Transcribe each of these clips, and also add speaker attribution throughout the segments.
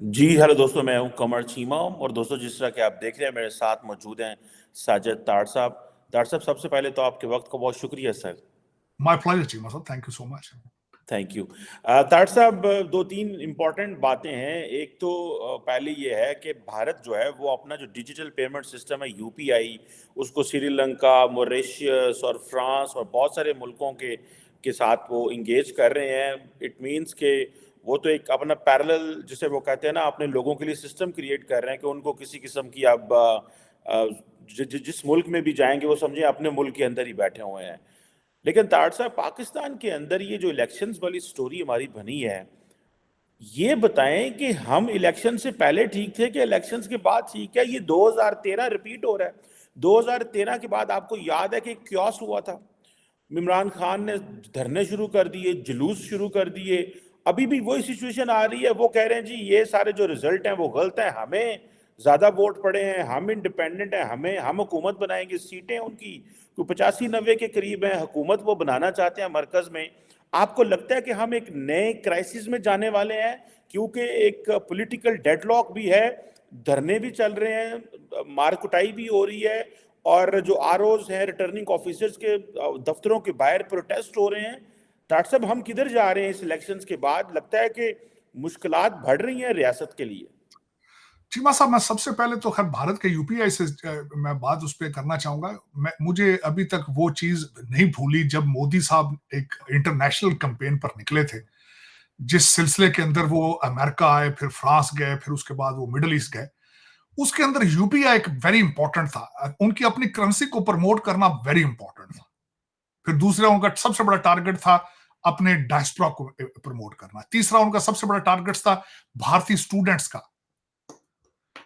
Speaker 1: जी, hello दोस्तों, मैं हूँ कमर चीमा और दोस्तों जिस तरह कि आप देख रहे हैं मेरे साथ मौजूद हैं साजिद तार साहब। तार साहब, सबसे पहले तो आपके वक़्त का बहुत शुक्रिया sir.
Speaker 2: My pleasure, Chima sir. Thank you so much.
Speaker 1: Thank you. तार साहब, 2-3 इम्पोर्टेंट बातें हैं। एक तो पहले ये है कि भारत जो है वो अपना जो डिजिटल पेमेंट सिस्टम है यूपीआई, उसको श्रीलंका, मॉरिशस और फ्रांस और बहुत सारे मुल्कों के साथ वो एंगेज कर रहे हैं। इट मीन्स कि वो तो एक अपना पैरेलल जिसे वो कहते हैं ना, अपने लोगों के लिए सिस्टम क्रिएट कर रहे हैं कि उनको किसी किस्म की अब अ, जिस मुल्क में भी जाएंगे वो समझें अपने मुल्क के अंदर ही बैठे हुए हैं। लेकिन ताड़ साहब, पाकिस्तान के अंदर ये जो इलेक्शंस वाली स्टोरी हमारी बनी है, ये बताएं कि हम इलेक्शन से पहले ठीक थे कि इलेक्शंस के बाद ठीक है? ये 2013 रिपीट हो रहा है। 2013 के बाद आपको याद है कि क्योस हुआ था। इमरान खान ने धरने शुरू कर दिए, जुलूस शुरू कर दिए। अभी भी वही सिचुएशन आ रही है। वो कह रहे हैं जी ये सारे जो रिजल्ट हैं वो गलत हैं, हमें ज्यादा वोट पड़े हैं, हम इंडिपेंडेंट हैं, हम हुकूमत बनाएंगे। सीटें उनकी कोई 85-90 के करीब हैं, हुकूमत वो बनाना चाहते हैं मरकज में। आपको लगता है कि हम एक नए क्राइसिस में जाने वाले हैं? क्योंकि एक पॉलिटिकल डेडलॉक भी है, धरने भी चल रहे हैं, मार कुटाई भी हो रही है, और जो आरओज हैं, रिटर्निंग ऑफिसर्स के दफ्तरों के बाहर प्रोटेस्ट हो रहे हैं। डॉक्टर साहब, हम किधर जा रहे हैं इस इलेक्शंस के बाद? लगता है कि मुश्किलात बढ़ रही हैं रियासत के लिए।
Speaker 2: चीमा साहब, मैं सबसे पहले तो खैर भारत के यूपीआई से मैं बात उस पर करना चाहूंगा। मुझे अभी तक वो चीज नहीं भूली जब मोदी साहब एक इंटरनेशनल कैंपेन पर निकले थे, जिस सिलसिले के अंदर वो अमेरिका आए, फिर फ्रांस गए, फिर उसके बाद वो मिडल ईस्ट गए। उसके अंदर यूपीआई एक वेरी इंपॉर्टेंट था। उनकी अपनी करेंसी को प्रमोट करना वेरी इंपॉर्टेंट था। फिर दूसरा उनका सबसे बड़ा टारगेट था अपने डायस्पोरा को प्रमोट करना। तीसरा उनका सबसे बड़ा टारगेट था भारतीय स्टूडेंट्स का।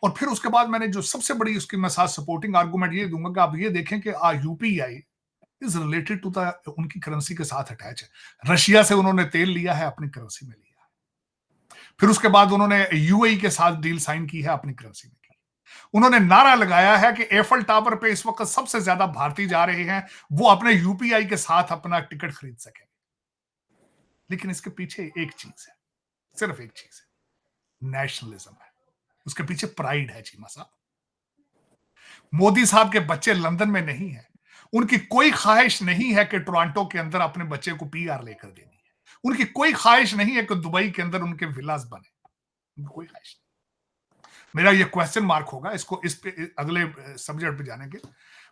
Speaker 2: और फिर उसके बाद मैंने जो सबसे बड़ी उसकी मैं साथ सपोर्टिंग आर्गुमेंट ये दूंगा कि आप ये देखें कि UPI is related to the उनकी करेंसी के साथ अटैच है। रशिया से उन्होंने तेल लिया है, अपनी करेंसी में लिया है। फिर उसके बाद उन्होंने यूएई के साथ डील साइन की है, अपनी करेंसी में की। उन्होंने नारा लगाया है कि एफल टावर पे इस वक्त सबसे ज्यादा भारतीय जा रहे हैं, वो अपने यूपीआई के साथ अपना टिकट खरीद सकें। लेकिन इसके पीछे एक चीज है, सिर्फ एक चीज है, नेशनलिज्म है। उसके पीछे प्राइड है चीमा साहब। मोदी साहब के बच्चे लंदन में नहीं है। उनकी कोई ख्वाहिश नहीं है कि टोरंटो के अंदर अपने बच्चे को पीआर लेकर देनी है। उनकी कोई ख्वाहिश नहीं है कि दुबई के अंदर उनके विलास बने। उनकी कोई ख्वाहिश नहीं। मेरा ये क्वेश्चन मार्क होगा, इसको इस पे अगले सब्जेक्ट पे जाने के।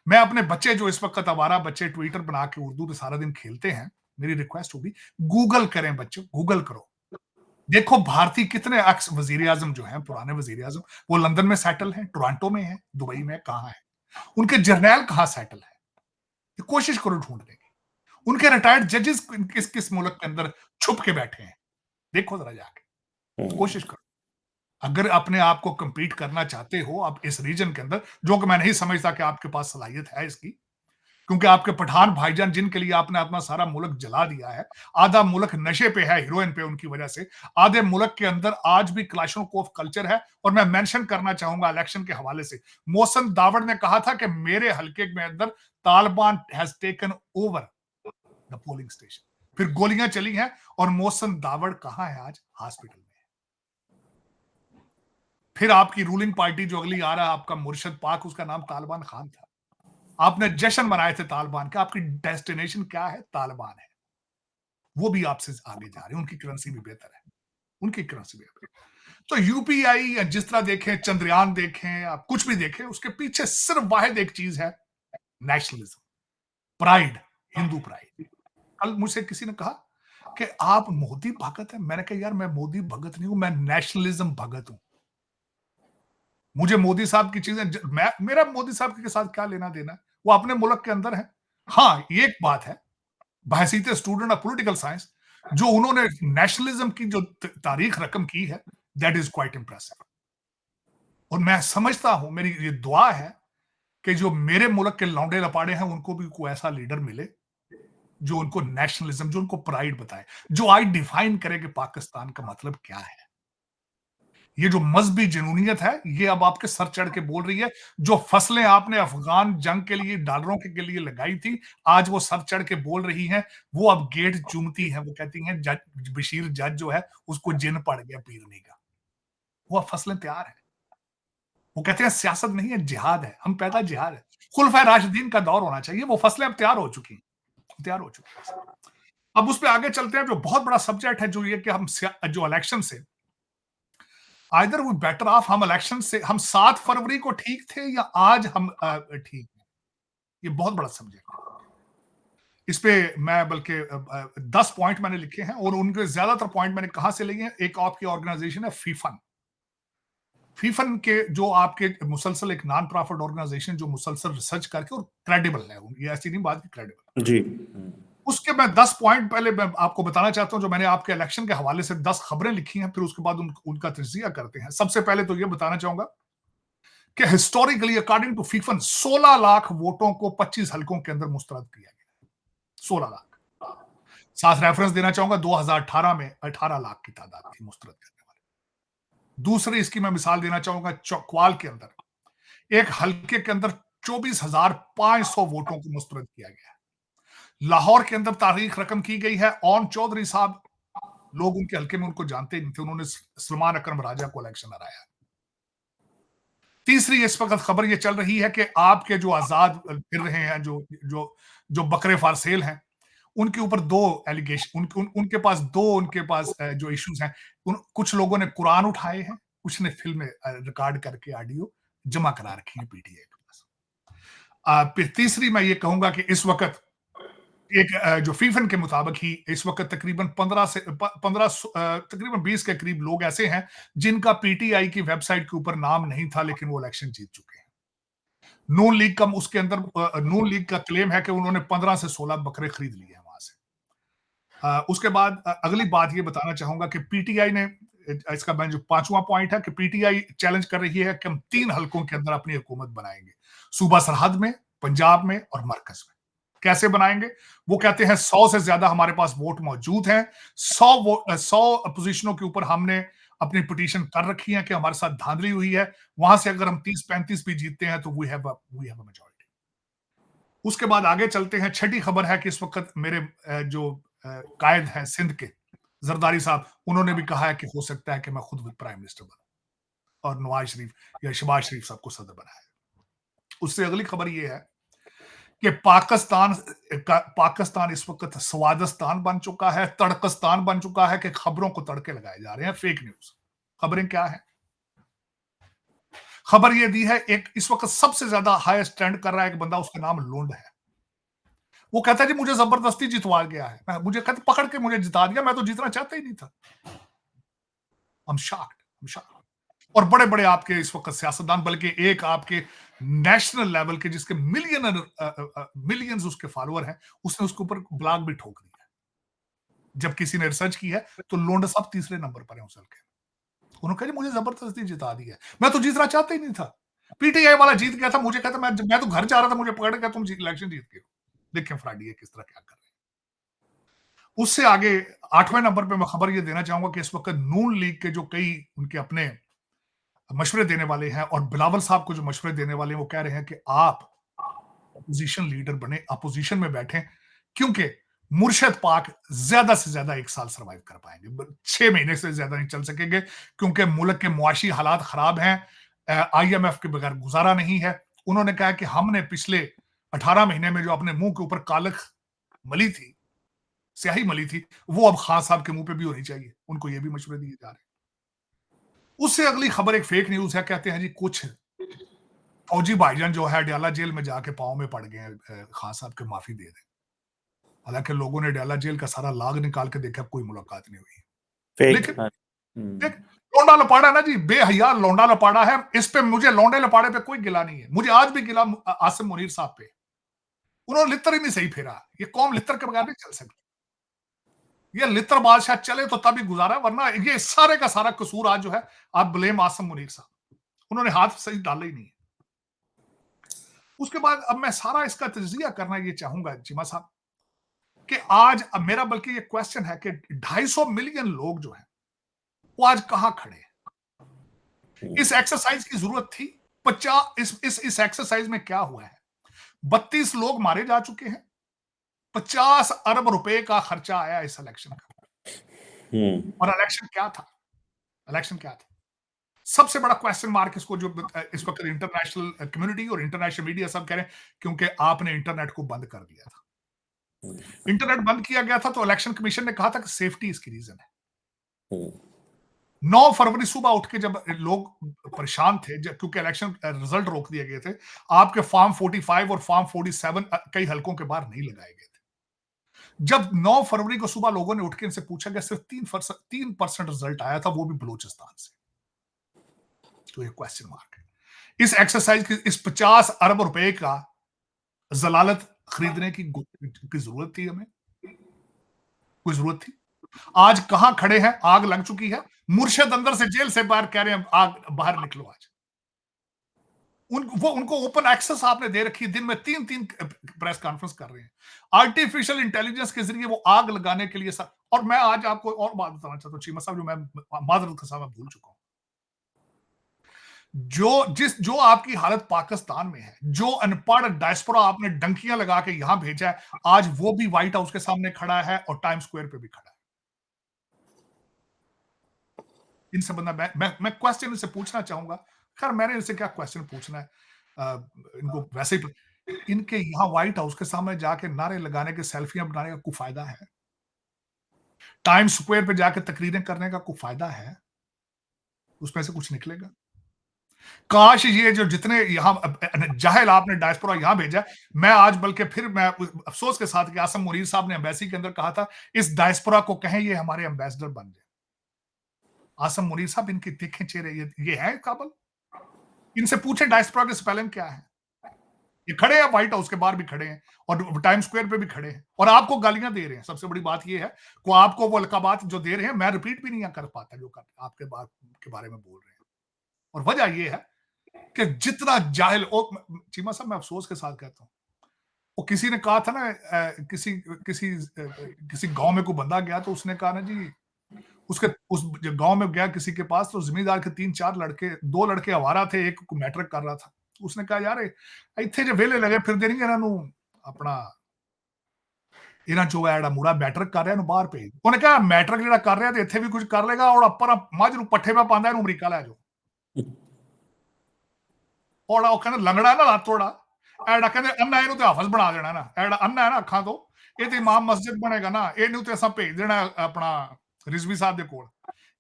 Speaker 2: मैं अपने बच्चे जो इस वक्त आवारा बच्चे ट्विटर बना के उर्दू पे सारा दिन खेलते हैं, मेरी रिक्वेस्ट होगी गूगल करें बच्चों, गूगल करो। देखो भारतीय कितने एक्स वजीर आजम जो हैं, पुराने वजीर आजम, वो लंदन में सेटल हैं, टोरंटो में है, दुबई में, कहां है? उनके जर्नैल कहां सेटल है? कोशिश करो ढूंढने की। उनके रिटायर्ड जजेस किस किस मुल्क के अंदर छुप के बैठे हैं, देखो जरा जाके, कोशिश करो। अगर अपने आप को कंपीट करना चाहते हो आप इस रीजन के अंदर, जो कि मैं नहीं समझता कि आपके पास सलाहियत है इसकी, क्योंकि आपके पठान भाईजान जिनके लिए आपने अपना सारा मुल्क जला दिया है, आधा मुल्क नशे पे है, हीरोइन पे उनकी वजह से, आधे मुल्क के अंदर आज भी क्लाशनकोव कल्चर है। और मैं मेंशन करना चाहूंगा इलेक्शन के हवाले से, मोहसिन दावड़ ने कहा था कि मेरे हल्के में अंदर Taliban has taken over the polling station. फिर गोलियां चली हैं और मोहसिन दावड़ कहां है? आज हॉस्पिटल में है। फिर आपकी रूलिंग पार्टी जो अगली आ रहा है, आपका मुर्शद पाक, उसका नाम तालिबान खान था। आपने जश्न मनाए थे तालिबान के, आपकी डेस्टिनेशन क्या है? तालिबान है। वो भी आपसे आगे जा रहे हैं, उनकी करेंसी भी बेहतर है, उनकी करेंसी भी बेहतर है। तो यूपीआई या जिस तरह देखें, चंद्रयान देखें, आप कुछ भी देखें, उसके पीछे सिर्फ वाहिद एक चीज है, नेशनलिज्म, प्राइड, हिंदू प्राइड। कल मुझसे किसी ने कहा कि आप मोदी भगत हैं। मैंने कहा यार मैं मोदी भगत नहीं हूं, मैं नेशनलिज्म भगत हूं। मुझे मोदी साहब की चीजें मेरा मोदी साहब के साथ क्या लेना देना है? वो अपने मुल्क के अंदर है। हाँ, ये एक बात है, बहसीत स्टूडेंट ऑफ पॉलिटिकल साइंस, जो उन्होंने नेशनलिज्म की जो तारीख रकम की है, दैट इज क्वाइट इंप्रेसिव। और मैं समझता हूं, मेरी ये दुआ है कि जो मेरे मुल्क के लौंडे लपाड़े हैं, उनको भी कोई ऐसा लीडर मिले जो उनको नेशनलिज्म, जो उनको प्राइड बताए, जो आज डिफाइन करे कि पाकिस्तान का मतलब क्या है। ये जो मजहबी जनूनियत है, ये अब आपके सर चढ़ के बोल रही है। जो फसलें आपने अफगान जंग के लिए, डॉलरों के लिए लगाई थी, आज वो सर चढ़ के बोल रही हैं। वो अब गेट चूमती हैं, वो कहती हैं जज बशीर जज जो है उसको जिन पड़ गया पीरने का। वो फसलें तैयार है। वो कहते हैं सियासत नहीं है, जिहाद है, हम पैदा जिहाद है। खुलफाए राशिदीन का दौर होना चाहिए, वो फसलें अब तैयार हो चुकी हैं, तैयार हो चुकी हैं। अब उस पे आगे चलते हैं, जो बहुत बड़ा सब्जेक्ट है, जो ये कि हम जो इलेक्शन से आइदर वी बेटर ऑफ, हम इलेक्शन से हम 7 फरवरी को ठीक थे या आज हम ठीक हैं। ये बहुत बड़ा सब्जेक्ट है। इस पे मैं बल्कि 10 पॉइंट मैंने लिखे हैं और उनके ज्यादातर पॉइंट मैंने कहां से लिए हैं। एक आपकी ऑर्गेनाइजेशन है फीफन। फीफन के जो आपके मुसलसल एक नॉन प्रॉफिट ऑर्गेनाइजेशन जो मुसलसल रिसर्च करके और क्रेडिबल है, ये ऐसी नहीं बात की क्रेडिबल
Speaker 1: जी।
Speaker 2: उसके मैं 10 पॉइंट पहले मैं आपको बताना चाहता हूं, जो मैंने आपके इलेक्शन के हवाले से 10 खबरें लिखी हैं, फिर उसके बाद उनका तजिया करते हैं। सबसे पहले तो ये बताना चाहूंगा कि हिस्टोरिकली अकॉर्डिंग टू फीफन 16 लाख वोटों को 25 हलकों के अंदर मुस्तरद किया गया। 16 लाख। साथ रेफरेंस देना चाहूंगा 2018 में 18 लाख की तादाद थी मुस्तरद करने वाले। दूसरी इसकी मैं मिसाल देना चाहूंगा चौकवाल के अंदर एक हलके के अंदर 24,500 वोटों को मुस्तरद किया गया। लाहौर के अंदर तारीख रकम की गई है ऑन चौधरी साहब, लोग उनके हल्के में उनको जानते ही नहीं थे, उन्होंने सलमान अकरम राजा को इलेक्शन हराया। तीसरी इस वक्त खबर ये चल रही है कि आपके जो आजाद फिर रहे हैं, जो जो जो बकरे फारसेल हैं, उनके ऊपर 2 एलिगेशन, उनके पास 2 उनके पास जो इश्यूज हैं। कुछ लोगों ने कुरान उठाए हैं, कुछ ने फिल्में रिकॉर्ड करके ऑडियो जमा करा रखी है पीटीआई के पास। फिर तीसरी मैं ये कहूंगा कि इस वक्त एक जो फीफन के मुताबिक ही इस वक्त तकरीबन 20 के करीब लोग ऐसे हैं जिनका पीटीआई की वेबसाइट के ऊपर नाम नहीं था, लेकिन वो इलेक्शन जीत चुके हैं। नून लीग का उसके अंदर नून लीग का क्लेम है कि उन्होंने 15 से 16 बकरे खरीद लिए हैं वहां से। उसके बाद अगली बात ये बताना चाहूंगा कि पीटीआई ने, इसका मैं जो 5वां पॉइंट है कि पीटीआई चैलेंज कर रही है कि हम 3 हलकों के अंदर अपनी हुकूमत बनाएंगे, सूबा सरहद में, पंजाब में और मरकज में। कैसे बनाएंगे? वो कहते हैं 100 से ज्यादा हमारे पास वोट मौजूद हैं, 100 अपोजिशनों के ऊपर हमने अपनी पिटीशन कर रखी है कि हमारे साथ धांधली हुई है, वहां से अगर हम 30-35 भी जीतते हैं तो वी हैव अ मेजॉरिटी। उसके बाद आगे चलते हैं। छठी खबर है कि इस वक्त मेरे जो कायद हैं सिंध के जरदारी साहब, उन्होंने भी कहा है कि हो सकता है कि मैं खुद प्राइम मिनिस्टर बनूं और नवाज शरीफ या शहबाज शरीफ साहब को सदर बनाया। उससे अगली खबर यह है कि पाकिस्तान इस वक्त स्वादिस्तान बन चुका है, तड़कस्तान बन चुका है कि खबरों को तड़के लगाए जा रहे हैं, फेक न्यूज। खबरें क्या है? खबर यह दी है, एक इस वक्त सबसे ज्यादा हाईएस्ट ट्रेंड कर रहा है एक बंदा, उसका नाम लोंड है। वो कहता है जी मुझे जबरदस्ती जितवा गया है, मुझे कहते पकड़ के मुझे जिता दिया, मैं तो जीतना चाहता ही नहीं था। I'm shocked। और बड़े बड़े आपके इस वक्त सियासतदान, बल्कि एक आपके नेशनल लेवल के जिसके मिलियंस उसके फॉलोअर हैं, उसने उसके ऊपर ब्लॉग भी ठोक दिया। जब किसी ने रिसर्च की है तो लोंडा साहब तीसरे नंबर पर है उस हल्के। उन्होंने कहा मुझे जबरदस्ती जिता दिया, मैं तो जीतना चाहता ही नहीं था। पीटीआई वाला जीत गया था, मुझे कहता मैं तो घर जा रहा था, मुझे पकड़ के तुम इलेक्शन जीत गए। देखें फ्रॉडी किस तरह क्या कर रहे हैं। उससे आगे 8वें नंबर पर मैं खबर ये देना चाहूंगा कि इस वक्त नून लीग के जो कई उनके अपने मशवरे देने वाले हैं और बिलावल साहब को जो मशवरे देने वाले हैं, वो कह रहे हैं कि आप अपोजिशन लीडर बने, अपोजिशन में बैठे, क्योंकि मुर्शद पाक ज्यादा से ज्यादा 1 साल सर्वाइव कर पाएंगे, 6 महीने से ज्यादा नहीं चल सकेंगे, क्योंकि मुल्क के मुआशी हालात खराब हैं, आईएमएफ के बगैर गुजारा नहीं है। उन्होंने कहा कि हमने पिछले 18 महीने में जो अपने मुंह के ऊपर कालख मली थी, स्याही मली थी, वो अब खान साहब के मुंह पे भी होनी चाहिए। उनको ये भी मशवरे दिए जा रहे हैं। उससे अगली खबर एक फेक न्यूज है, कहते हैं जी कुछ फौजी भाईजान जो है अडयाला जेल में जाके पांव में पड़ गए, खान साहब के माफी दे दें। हालांकि लोगों ने अडयाला जेल का सारा लाग निकाल के देखा, कोई मुलाकात नहीं हुई। लेकिन देख लौंडा लपाड़ा ना जी, बेहया लौंडा लपाड़ा है। इस पे मुझे लौंडे लपाड़े पे कोई गिला नहीं है, मुझे आज भी गिला आसिम मुनीर साहब पे। उन्होंने लित्र ही नहीं सही फेरा। ये कौम लित्र के बगैर नहीं चल सकती। ये लित्र बादशाह चले तो तभी गुजारा, वरना ये सारे का सारा कसूर आज जो है आप ब्लेम आसिम मुनीर साहब, उन्होंने हाथ सही डाला ही नहीं है। उसके बाद अब मैं सारा इसका तजिया करना ये चाहूंगा चिमा साहब कि आज अब मेरा बल्कि ये क्वेश्चन है कि 250 मिलियन लोग जो हैं वो आज कहां खड़े हैं? इस एक्सरसाइज की जरूरत थी? 50 इस एक्सरसाइज में क्या हुआ है? 32 लोग मारे जा चुके हैं, 50 अरब रुपए का खर्चा आया इस इलेक्शन का। और इलेक्शन क्या था? इलेक्शन क्या था? सबसे बड़ा क्वेश्चन मार्क इसको जो इस वक्त इंटरनेशनल कम्युनिटी और इंटरनेशनल मीडिया सब कह रहे हैं, क्योंकि आपने इंटरनेट को बंद कर दिया था। इंटरनेट बंद किया गया था तो इलेक्शन कमीशन ने कहा था कि सेफ्टी इसकी रीजन है। 9 फरवरी सुबह उठ के जब लोग परेशान थे, क्योंकि इलेक्शन रिजल्ट रोक दिए गए थे, आपके फॉर्म 45 और फॉर्म 47 कई हलकों के बाहर नहीं लगाए गए थे। जब 9 फरवरी को सुबह लोगों ने उठ के इनसे पूछा गया, सिर्फ 3% रिजल्ट आया था, वो भी बलूचिस्तान से। तो ये क्वेश्चन मार्क है। इस एक्सरसाइज की, इस 50 अरब रुपए का जलालत खरीदने की जरूरत थी हमें? कोई जरूरत थी? आज कहां खड़े हैं? आग लग चुकी है। मुर्शद अंदर से जेल से बाहर कह रहे हैं आग बाहर निकलो आज। उनको ओपन एक्सेस आपने दे रखी है, दिन में 3-3 प्रेस कॉन्फ्रेंस कर रहे हैं आर्टिफिशियल इंटेलिजेंस के जरिए, वो आग लगाने के लिए सब। और मैं आज आपको और बात बताना चाहता हूं चीमा साहब, जो मैं माजरत के साथ मैं भूल चुका हूं। जो आपकी हालत पाकिस्तान में है, जो अनपढ़ डायस्पोरा आपने डंकियां लगा के यहां भेजा है, आज वो भी व्हाइट हाउस के सामने खड़ा है और टाइम स्क्वायर पे भी खड़ा है। इनसे बंदा मैं क्वेश्चन इनसे पूछना चाहूंगा। खैर मैंने इनसे क्या क्वेश्चन पूछना है, इनको वैसे ही इनके यहां व्हाइट हाउस के सामने जाके नारे लगाने के, सेल्फियां बनाने का कोई फायदा है? टाइम स्क्वायर पे जाके तकरीरें करने का कोई फायदा है? उसमें से कुछ निकलेगा? काश ये जो जितने यहां जाहिल आपने डायस्पोरा यहां भेजा, मैं आज बल्कि फिर मैं अफसोस के साथ कि आसम मुनीर साहब ने एम्बेसी के अंदर कहा था, इस डायस्पोरा को कहें ये हमारे एम्बेसडर बन जाए। आसम मुनीर साहब इनके तीखे चेहरे, ये है काबल? इनसे पूछे डायस्पोरा के स्पेलिंग क्या है? ये खड़े हैं व्हाइट हाउस के बाहर भी खड़े हैं और टाइम स्क्वायर पे भी खड़े हैं और आपको गालियां दे रहे हैं। सबसे बड़ी बात ये है को आपको वो अलकाबात जो दे रहे हैं, मैं रिपीट भी नहीं कर पाता जो आपके बात के बारे में बोल रहे हैं। और वजह ये है कि जितना जाहिल, चीमा साहब मैं अफसोस के साथ कहता हूं, वो किसी ने कहा था ना, किसी गांव में कोई बंदा गया तो उसने कहा ना जी, उसके उस गांव में गया किसी के पास, तो जमींदार के 3-4 लड़के, 2 लड़के आवारा थे, एक मैट्रिक कर रहा था। उसने कहा यार ਇੱਥੇ ਜੇ ਵੇਲੇ ਲਗੇ ਫਿਰਦੇ ਨਹੀਂ ਇਹਨਾਂ ਨੂੰ ਆਪਣਾ ਇਹਨਾਂ ਚੋਂ ਜਿਹੜਾ ਮੁੰਡਾ ਮੈਟ੍ਰਿਕ ਕਰ ਰਿਹਾ ਇਹਨੂੰ ਬਾਹਰ ਭੇਜ। ਉਹਨੇ ਕਿਹਾ ਮੈਟ੍ਰਿਕ ਜਿਹੜਾ ਕਰ ਰਿਹਾ ਤੇ ਇੱਥੇ ਵੀ ਕੁਝ ਕਰ ਲੇਗਾ ਔਰ ਉੱਪਰ ਮੱਝ ਨੂੰ ਪੱਠੇ ਪਾ ਪਾਉਂਦਾ ਇਹਨੂੰ ਅਮਰੀਕਾ ਲੈ ਜਾਓ। ਔਰ ਉਹ ਕਹਿੰਦਾ ਲੰਗੜਾ ਨਾ ਲੱਤੋੜਾ ਐਡਾ ਕਹਿੰਦੇ ਅੰਨਾ ਇਹਨੂੰ ਤੇ ਹਾਫਜ਼ ਬਣਾ ਦੇਣਾ ਨਾ, ਐਡਾ ਅੰਨਾ ਹੈ ਨਾ ਅੱਖਾਂ ਤੋਂ, ਇਹ ਤੇ ਇਮਾਮ ਮਸਜਿਦ ਬਣੇਗਾ ਨਾ, ਇਹਨੂੰ ਤੇ ਅਸਾਂ ਭੇਜ ਦੇਣਾ ਆਪਣਾ ਰਿਜ਼ਵੀ ਸਾਹਿਬ ਦੇ ਕੋਲ,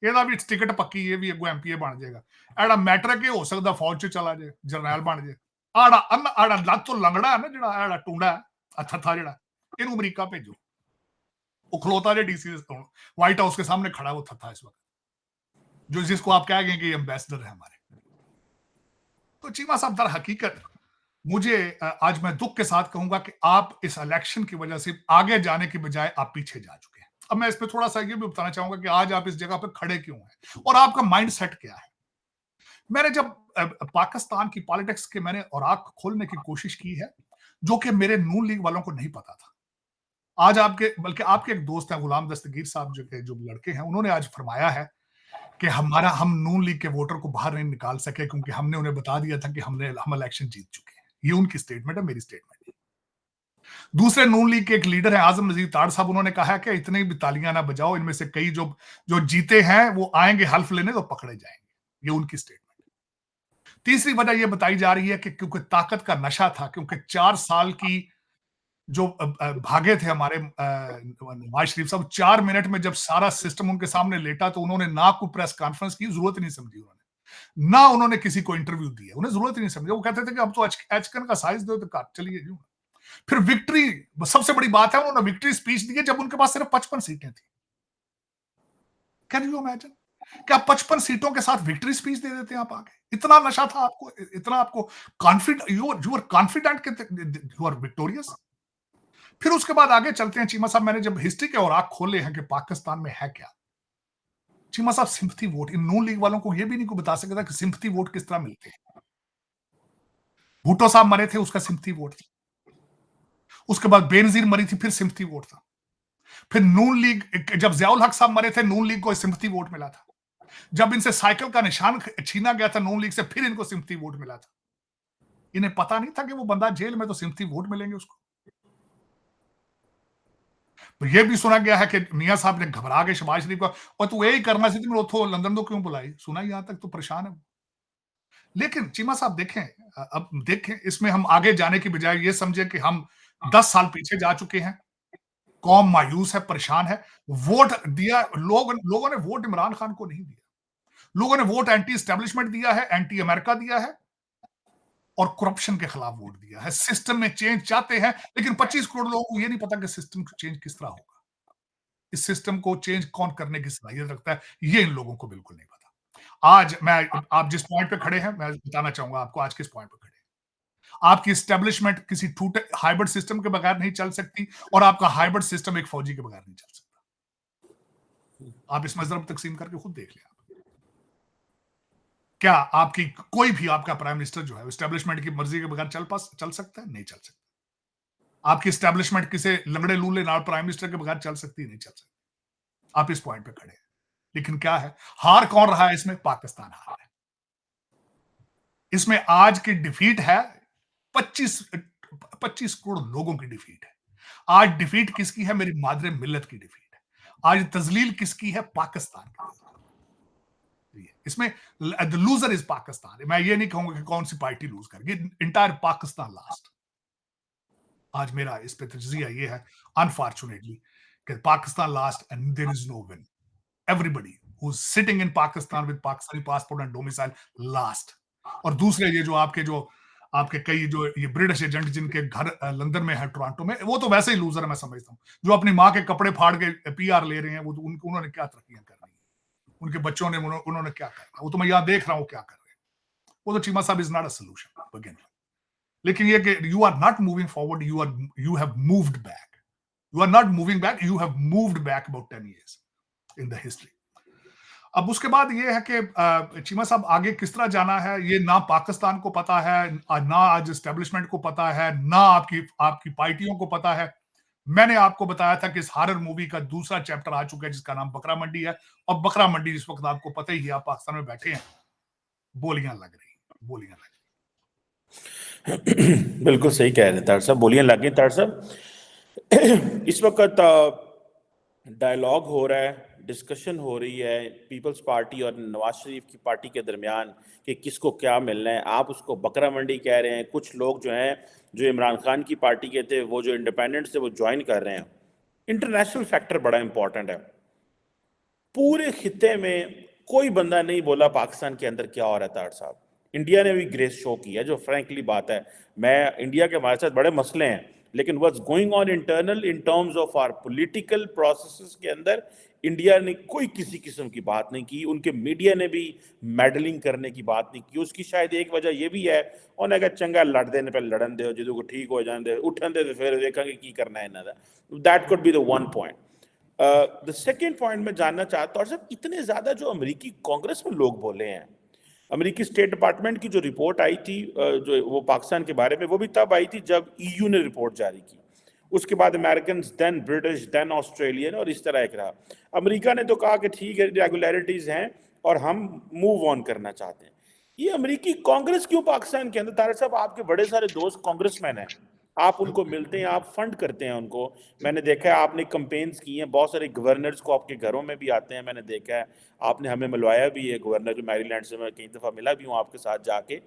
Speaker 2: ਇਹਦਾ ਵੀ ਟਿਕਟ ਪੱਕੀ, ਇਹ ਵੀ ਅੱਗੋਂ ਐਮਪੀਏ ਬਣ ਜਾਏਗਾ। ਐਡਾ ਮੈਟ੍ਰਿਕ ਇਹ ਹੋ ਸਕਦਾ ਫੌਜ 'ਚ ਚਲਾ ਜਾਏ, ਜਰਨੈਲ ਬਣ ਜਾਏ। ਆੜਾ ਅੰਨਾ ਆੜਾ ਲੱਤ ਤੋਂ ਲੰਗੜਾ ਹੈ ਨਾ ਜਿਹੜਾ ਐਡਾ ਟੁੰਡਾ ਥੱਥਾ ਜਿਹੜਾ, ਇਹਨੂੰ ਅਮਰੀਕਾ ਭੇਜੋ। वो खलोता जो डीसी व्हाइट हाउस के सामने खड़ा वो थत्था इस वक्त, जो जिसको आप कह गए कि एम्बेसडर है हमारे। तो चीमा साहब दर हकीकत मुझे आज मैं दुख के साथ कहूंगा कि आप इस इलेक्शन की वजह से आगे जाने की बजाय आप पीछे जा चुके हैं। अब मैं इस पे थोड़ा सा ये भी बताना चाहूंगा कि आज आप इस जगह पे खड़े क्यों हैं और आपका माइंड सेट क्या है। मैंने जब पाकिस्तान की पॉलिटिक्स के मैंने और आंख खोलने की कोशिश की है, जो कि मेरे नून लीग वालों को नहीं पता था। आज आपके, बल्कि आपके एक दोस्त हैं गुलाम दस्तगीर साहब, जो लड़के हैं, उन्होंने आज फरमाया है कि हम नून लीग के वोटर को बाहर नहीं निकाल सके क्योंकि हमने उन्हें बता दिया था कि हम इलेक्शन जीत चुके हैं। ये उनकी स्टेटमेंट है, मेरी स्टेटमेंट है। दूसरे नून लीग के एक लीडर हैं आजम नजीर ताड़ साहब, उन्होंने कहा है कि इतनी भी तालियां ना बजाओ, इनमें से कई जो जीते हैं वो आएंगे हल्फ लेने तो पकड़े जाएंगे। ये उनकी स्टेटमेंट। तीसरी वजह यह बताई जा रही है कि क्योंकि ताकत का नशा था, क्योंकि 4 साल की जो भागे थे हमारे नवाज शरीफ साहब, 4 मिनट में जब सारा सिस्टम उनके सामने लेटा तो उन्होंने ना कोई प्रेस कॉन्फ्रेंस की, जरूरत नहीं समझी उन्होंने, ना उन्होंने किसी को इंटरव्यू दिया, उन्हें जरूरत नहीं समझी। वो कहते थे कि अब तो एचकन का साइज दो तो चलिए जी। फिर विक्ट्री, सबसे बड़ी बात है, उन्होंने विक्ट्री स्पीच दी जब उनके पास सिर्फ 55 सीटें थी। कैन यू इमेजिन क्या 55 सीटों के साथ विक्ट्री स्पीच दे देते हैं आप आगे? इतना नशा था आपको, इतना आपको कॉन्फिडेंट, यू आर कॉन्फिडेंट कि यू आर विक्टोरियस। फिर उसके बाद आगे चलते हैं चीमा साहब, मैंने जब हिस्ट्री के और आंख खोले हैं कि पाकिस्तान में है क्या। चीमा साहब सिंपथी वोट, इन नून लीग वालों को यह भी नहीं को बता सकता था कि सिंपथी वोट किस तरह मिलते हैं। भुट्टो साहब मरे थे, उसका सिंपथी वोट था। उसके बाद बेनजीर मरी थी, फिर सिंपथी वोट था। फिर नून लीग, जब जियाउल हक साहब मरे थे, नून लीग को सिंपथी वोट मिला था। जब इनसे साइकिल का निशान छीना गया था नून लीग से, फिर इनको सिंपथी वोट मिला था। इन्हें पता नहीं था कि वो बंदा जेल में तो सिंपथी वोट मिलेंगे उसको। तो ये भी सुना गया है कि मियां साहब ने घबरा के शहबाज शरीफ को, और तू यही करना सी मैं उतो लंदन तो क्यों बुलाई, सुना यहां तक तो परेशान है। लेकिन चीमा साहब देखें, अब देखें इसमें हम आगे जाने की बजाय ये समझे कि हम 10 साल पीछे जा चुके हैं, कौम मायूस है, परेशान है। वोट दिया लोगों ने वोट इमरान खान को नहीं दिया, लोगों ने वोट एंटी एस्टेब्लिशमेंट दिया है, एंटी अमेरिका दिया है और करप्शन के खिलाफ वोट दिया है। सिस्टम में चेंज चाहते हैं, लेकिन 25 करोड़ लोगों को ये नहीं पता कि सिस्टम चेंज किस तरह होगा, इस सिस्टम को चेंज कौन करने की सलाहियत रखता है, ये इन लोगों को बिल्कुल नहीं पता। आज मैं आप जिस पॉइंट पे खड़े हैं, मैं बताना चाहूंगा आपको आज किस पॉइंट पे खड़े हैं। आपकी एस्टेब्लिशमेंट किसी टूटे हाइब्रिड सिस्टम के बगैर नहीं चल सकती, और आपका हाइब्रिड सिस्टम एक फौजी के बगैर नहीं चल सकता। आप इस मजरब तकसीम करके खुद देख लें। क्या आपकी कोई भी आपका प्राइम मिनिस्टर जो है एस्टेब्लिशमेंट की मर्जी के बगैर चल सकता है? नहीं चल सकता। आपकी एस्टेब्लिशमेंट किसी लंगड़े लूले नाल प्राइम मिनिस्टर के बगैर चल सकती है? नहीं चल सकती। आप इस पॉइंट पे खड़े हैं, लेकिन क्या है, हार कौन रहा है इसमें? पाकिस्तान हार है इसमें। आज की डिफीट है 25 करोड़ लोगों की डिफीट है। आज डिफीट किसकी है? मेरी मादरे मिल्लत की डिफीट है। आज तजलील किसकी है? पाकिस्तान की। इसमें द लूजर इज पाकिस्तान। मैं ये नहीं कहूंगा कि कौन सी पार्टी लूज करेगी, इंटायर पाकिस्तान लास्ट। आज मेरा इस पे तजिया ये है, अनफॉर्चुनेटली, कि Pakistan lost and there is no win. Everybody who sitting in Pakistan with Pakistani passport and domicile lost. और दूसरे ये जो आपके कई जो ये ब्रिटिश एजेंट जिनके घर लंदन में है, टोरंटो में, वो तो वैसे ही लूजर है, मैं समझता हूँ। जो अपनी माँ के कपड़े फाड़ के पीआर ले रहे हैं, वो उन्होंने क्या तरक्कियां करनी है, उनके बच्चों ने उन्होंने क्या करना, वो तो मैं यहां देख रहा हूँ क्या कर रहे हैं। वो तो चीमा साहब is not a solution again. लेकिन ये कि you are not moving forward, you have moved back. You are not moving back, you have moved back about 10 years in the history. अब उसके बाद ये है कि चीमा साहब आगे किस तरह जाना है, ये ना पाकिस्तान को पता है, ना आज एस्टेब्लिशमेंट को पता है, ना आपकी पार्टियों को पता है। मैंने आपको बताया था कि इस हॉरर मूवी का दूसरा चैप्टर आ चुका है जिसका नाम बकरा मंडी है। और बकरा मंडी इस वक्त आपको पता ही है, आप पाकिस्तान में बैठे हैं, बोलियां लग रही, बोलियां लग
Speaker 1: हैं। बिल्कुल सही कह रहे हैं तार साहब, बोलियां लग गई तार साहब। इस वक्त डायलॉग हो रहा है, डिस्कशन हो रही है पीपल्स पार्टी और नवाज शरीफ की पार्टी के दरमियान कि किसको क्या मिलना है। आप उसको बकरा मंडी कह रहे हैं। कुछ लोग जो हैं, जो इमरान खान की पार्टी के थे, वो जो इंडिपेंडेंट्स थे, वो ज्वाइन कर रहे हैं। इंटरनेशनल फैक्टर बड़ा इंपॉर्टेंट है। पूरे खिते में कोई बंदा नहीं बोला पाकिस्तान के अंदर क्या हो रहा है तार साहब। इंडिया ने भी ग्रेस शो किया, जो फ्रैंकली बात है। मैं इंडिया के हमारे साथ बड़े मसले हैं, लेकिन what's going on internal in terms of our political processes के अंदर इंडिया ने कोई किसी किस्म की बात नहीं की। उनके मीडिया ने भी मेडलिंग करने की बात नहीं की। उसकी शायद एक वजह यह भी है, उन्हें कहा चंगा लड़ देने पर लड़न दो, जो को ठीक हो जाने दे, उठन दे, फिर देखेंगे की करना है इन्हों का। That could be the one point. The second point में जानना चाहता हूँ, सर इतने ज्यादा जो अमेरिकी कांग्रेस में लोग बोले हैं, अमेरिकी स्टेट डिपार्टमेंट की जो रिपोर्ट आई थी जो वो पाकिस्तान के बारे में, वो भी तब आई थी जब ईयू ने रिपोर्ट जारी की। उसके बाद American, then British, then Australian, और इस तरह एक रहा। अमेरिका ने तो कहा कि ठीक है, रेगुलरिटीज हैं और हम मूव ऑन करना चाहते हैं। ये अमेरिकी कांग्रेस क्यों पाकिस्तान के अंदर? तारिक साहब, आपके बड़े सारे दोस्त कांग्रेसमैन हैं, आप उनको मिलते हैं, आप फंड करते हैं उनको। मैंने देखा है आपने कंपेन्स की हैं, बहुत सारे गवर्नर्स को आपके घरों में भी आते हैं, मैंने देखा है। आपने हमें मिलवाया भी है, गवर्नर जो मैरीलैंड से, मैं कई दफ़ा मिला भी हूँ आपके साथ जाके।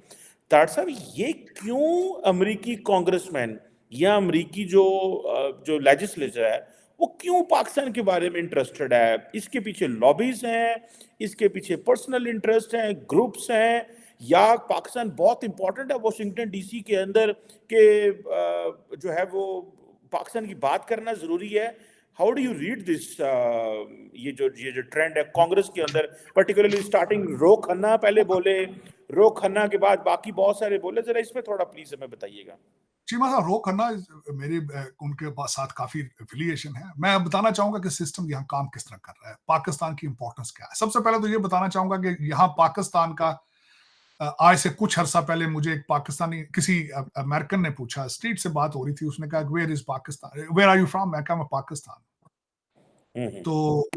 Speaker 1: तार साहब, ये क्यों अमेरिकी कांग्रेसमैन या अमेरिकी जो लेजिस्लेचर है, वो क्यों पाकिस्तान के बारे में इंटरेस्टेड है? इसके पीछे लॉबीज हैं, इसके पीछे पर्सनल इंटरेस्ट हैं, ग्रुप्स हैं, या पाकिस्तान बहुत इंपॉर्टेंट है वॉशिंगटन डीसी के अंदर के जो है वो पाकिस्तान की बात करना जरूरी है? How do you read this? ये जो ट्रेंड है कांग्रेस के अंदर, पर्टिकुलरली स्टार्टिंग रो खन्ना पहले बोले, रो खन्ना के बाद बाकी बहुत सारे बोले, जरा इस पे थोड़ा प्लीज हमें बताइएगा।
Speaker 2: चीमा साहब, रो खन्ना मेरे उनके साथ काफी एफिलिएशन है। मैं बताना चाहूंगा कि सिस्टम यहाँ काम किस तरह कर रहा है, पाकिस्तान की इंपॉर्टेंस क्या है। सबसे पहले तो ये बताना चाहूंगा कि यहाँ पाकिस्तान का आज से कुछ अर्सा पहले मुझे एक पाकिस्तानी किसी अमेरिकन ने पूछा, स्ट्रीट से बात हो रही थी, उसने कहा where is Pakistan, where are you from? मैं कहा मैं पाकिस्तान। तो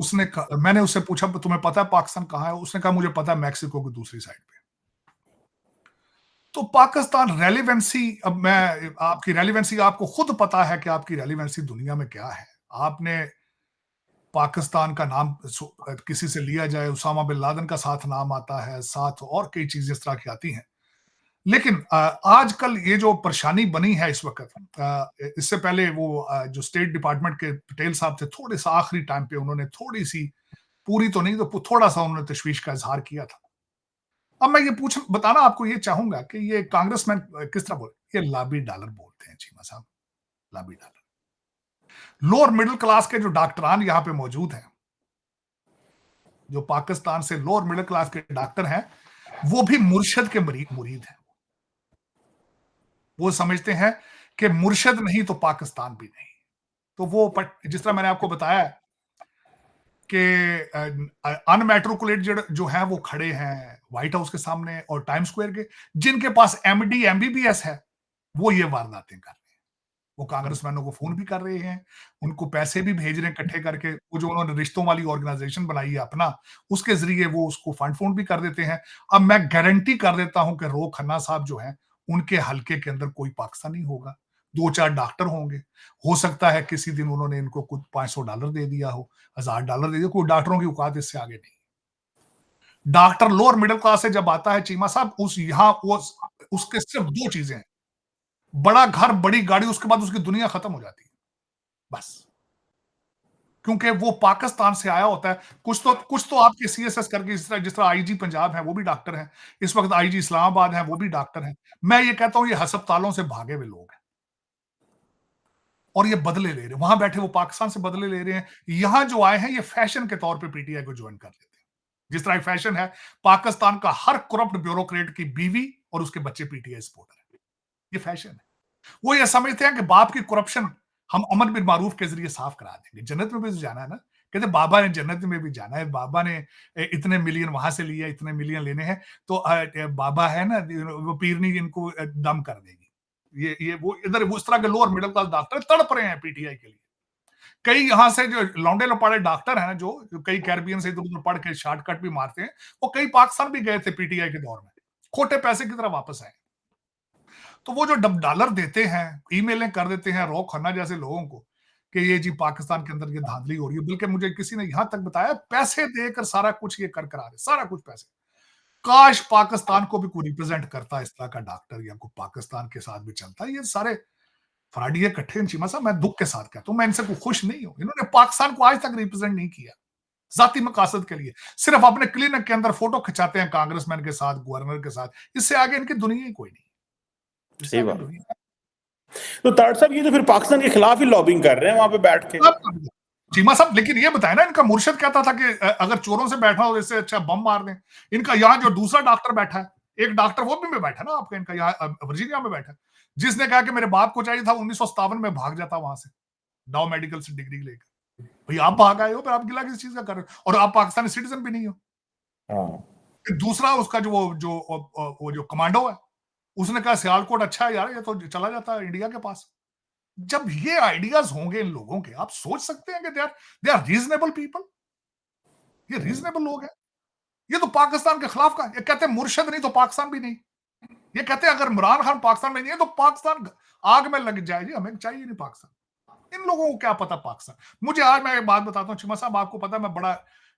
Speaker 2: मैंने उससे पूछा तुम्हें पता है पाकिस्तान कहाँ है? उसने कहा मुझे पता है, मैक्सिको की दूसरी साइड पे। तो पाकिस्तान रेलिवेंसी, अब मैं आपकी रेलिवेंसी, आपको खुद पता है कि आपकी रेलिवेंसी दुनिया में क्या है। आपने पाकिस्तान का नाम किसी से लिया जाए, उसामा बिन लादेन का साथ नाम आता है, साथ और कई चीजें इस तरह की आती हैं। लेकिन आजकल ये जो परेशानी बनी है इस वक्त, इससे पहले वो जो स्टेट डिपार्टमेंट के पटेल साहब थे, थोड़े सा आखिरी टाइम पे उन्होंने थोड़ी सी, पूरी तो नहीं तो थोड़ा सा उन्होंने तशवीश का इजहार किया था। अब मैं ये बताना आपको ये चाहूंगा कि ये कांग्रेसमैन किस तरह बोले, ये लाबी डॉलर बोलते हैं चीमा साहब, लाबी डॉलर। लोअर मिडिल क्लास के जो डॉक्टरान यहाँ पे मौजूद हैं, जो पाकिस्तान से लोअर मिडिल क्लास के डॉक्टर हैं, वो भी मुर्शद के मुरीद हैं। वो समझते हैं कि मुर्शद नहीं तो पाकिस्तान भी नहीं। तो वो जिस तरह मैंने आपको बताया कि अनमेट्रिकुलेटेड जो है वो खड़े हैं व्हाइट हाउस के सामने और टाइम स्क्वायर के, जिनके पास एमडी एमबीबीएस है, वो ये वारदातें कर रहे हैं। वो कांग्रेसमैनों को फोन भी कर रहे हैं, उनको पैसे भी भेज रहे हैं इकट्ठे करके। वो जो उन्होंने रिश्तों वाली ऑर्गेनाइजेशन बनाई है अपना, उसके जरिए वो उसको फंड भी कर देते हैं। अब मैं गारंटी कर देता हूं कि रो खन्ना साहब जो हैं, उनके हलके के अंदर कोई पाकिस्तानी होगा, 2-4 डॉक्टर होंगे। हो सकता है किसी दिन उन्होंने इनको कुछ $500 दे दिया हो, $1000 दे दिया। कोई डॉक्टरों की औकात इससे आगे नहीं। डॉक्टर लोअर मिडिल क्लास से जब आता है चीमा साहब, उस यहां वो उसके सिर्फ 2 चीजें हैं, बड़ा घर, बड़ी गाड़ी, उसके बाद उसकी दुनिया खत्म हो जाती है, बस। क्योंकि वो पाकिस्तान से आया होता है। कुछ तो आपके सीएसएस करके, जिस तरह आईजी पंजाब है वो भी डॉक्टर हैं, इस वक्त आईजी इस्लामाबाद है वो भी डॉक्टर हैं। मैं ये कहता हूं ये अस्पतालों से भागे हुए लोग हैं और ये बदले ले रहे हैं। वहां बैठे वो पाकिस्तान से बदले ले रहे हैं, यहां जो आए हैं ये फैशन के तौर पे पीटीआई को ज्वाइन कर लेते हैं। जिस तरह फैशन है, पाकिस्तान का हर करप्ट ब्यूरोक्रेट की बीवी और उसके बच्चे पीटीआई सपोर्टर है, ये फैशन है। वो ये समझते हैं कि बाप की करप्शन हम अमर बिन मारूफ के जरिए साफ करा देंगे। जन्नत में भी तो जाना है ना, कहते बाबा ने जन्नत में भी जाना है, बाबा ने इतने मिलियन वहां से लिया, इतने मिलियन लेने हैं, तो बाबा है ना, वो पीरनी इनको दम कर देगी। ये वो इधर उस तरह के लोअर मिडिल क्लास डॉक्टर तड़प रहे हैं पीटीआई के लिए। कई यहां से जो लौंडे लपाड़े डॉक्टर हैं, जो कई कैरिबियन से इधर उधर पढ़ के शॉर्टकट भी मारते हैं, वो कई पाकिस्तान भी गए थे पीटीआई के दौर में, खोटे पैसे की तरह वापस आए। तो वो जो डॉलर देते हैं, ईमेलें कर देते हैं रो खन्ना जैसे लोगों को कि ये जी पाकिस्तान के अंदर ये धांधली हो रही है, बल्कि मुझे किसी ने यहां तक बताया पैसे देकर सारा कुछ ये कर करा रहे, सारा कुछ पैसे। काश पाकिस्तान को भी कोई रिप्रेजेंट करता इस तरह का डॉक्टर, या कोई पाकिस्तान के साथ भी चलता। ये सारे फ्राडिये इकट्ठे हैं चीमा साहब, मैं दुख के साथ कहता हूं, मैं इनसे कोई खुश नहीं हूं। इन्होंने पाकिस्तान को आज तक रिप्रेजेंट नहीं किया, जाती मकासद के लिए सिर्फ अपने क्लिनिक के अंदर फोटो खिंचाते हैं कांग्रेसमैन के साथ, गवर्नर के साथ। इससे आगे इनकी दुनिया ही कोई नहीं, इससे
Speaker 1: सही
Speaker 2: आगे
Speaker 1: बात।
Speaker 2: दुनिया।
Speaker 1: तो तार साहब ये तो फिर पाकिस्तान के खिलाफ ही लॉबिंग कर रहे हैं वहां पे बैठ के।
Speaker 2: चीमा साहब, लेकिन ये बताए ना, इनका मुर्शिद कहता था कि अगर चोरों से बैठना हो इससे अच्छा बम मार दें। इनका यहाँ जो दूसरा डॉक्टर बैठा है, एक डॉक्टर वो भी में बैठा ना आपका, इनका यहाँ वर्जीनिया में बैठा, जिसने कहा कि मेरे बाप को चाहिए था 1957 में भाग जाता वहां से डाउ मेडिकल से डिग्री लेकर। भाई आप भाग आए हो, फिर आप गिला किस चीज का कर रहे हो, और आप पाकिस्तानी सिटीजन भी नहीं हो। फिर दूसरा उसका वो जो कमांडो है, उसने कहा सियालकोट अच्छा है यार, ये तो चला जाता है इंडिया के पास। जब ये आइडियाज होंगे इन लोगों के, आप सोच सकते हैं कि दे आर रीजनेबल पीपल, ये रीजनेबल लोग हैं। ये तो पाकिस्तान के खिलाफ का, ये कहते हैं मुर्शद नहीं तो पाकिस्तान भी नहीं। ये कहते हैं अगर इमरान खान पाकिस्तान में नहीं है तो पाकिस्तान आग में लग जाए, जी हमें चाहिए नहीं पाकिस्तान। इन लोगों को क्या पता पाकिस्तान। मुझे आज मैं एक बात बताता हूँ चिमा साहब, आपको पता है मैं बड़ा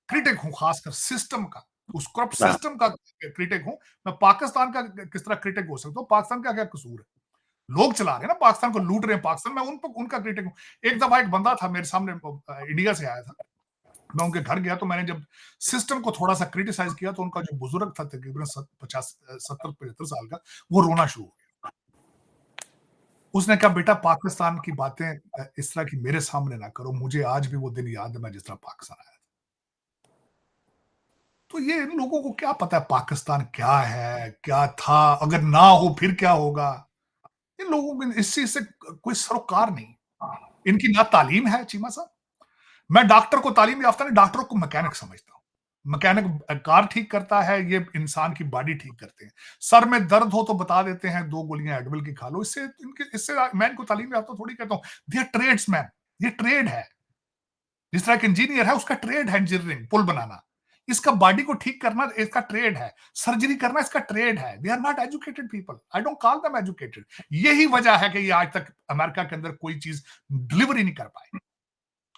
Speaker 2: क्रिटिक हूँ खासकर सिस्टम का, उस करप्ट सिस्टम का क्रिटिक हूँ। मैं पाकिस्तान का किस तरह क्रिटिक हो सकता हूँ, पाकिस्तान का क्या कसूर है, लोग चला रहे हैं ना पाकिस्तान को, लूट रहे हैं पाकिस्तान, मैं उनका क्रिटिक हूँ। एक दफा एक बंदा था मेरे सामने, इंडिया से आया था, मैं उनके घर गया, तो मैंने जब सिस्टम को थोड़ा सा क्रिटिसाइज किया, तो उनका जो बुजुर्ग था तकरीबन 70-75 साल का, वो रोना शुरू हो गया। उसने कहा बेटा पाकिस्तान की बातें इस तरह की मेरे सामने ना करो, मुझे आज भी वो दिन याद है मैं जिस तरह पाकिस्तान आया था। तो ये इन लोगों को क्या पता है पाकिस्तान क्या है, क्या था, अगर ना हो फिर क्या होगा। इन लोगों को इस चीज से कोई सरोकार नहीं। इनकी ना तालीम है चीमा साहब। मैं डॉक्टर को तालीम याफ्ता नहीं, डॉक्टर को मैकेनिक समझता हूं। मैकेनिक कार ठीक करता है, ये इंसान की बॉडी ठीक करते हैं। सर में दर्द हो तो बता देते हैं 2 गोलियां एडविल की खा लो। इससे मैं इनको तालीम याफ्ता थोड़ी कहता हूं, दे आर ट्रेड्समैन, ये ट्रेड है। जिस तरह एक इंजीनियर है, उसका ट्रेड है इंजीनियरिंग, पुल बनाना। इसका बॉडी को ठीक करना इसका ट्रेड है, सर्जरी करना इसका ट्रेड है। They are not educated people, I don't call them educated. यही वजह है कि ये आज तक अमेरिका के अंदर कोई चीज डिलीवरी नहीं कर पाए।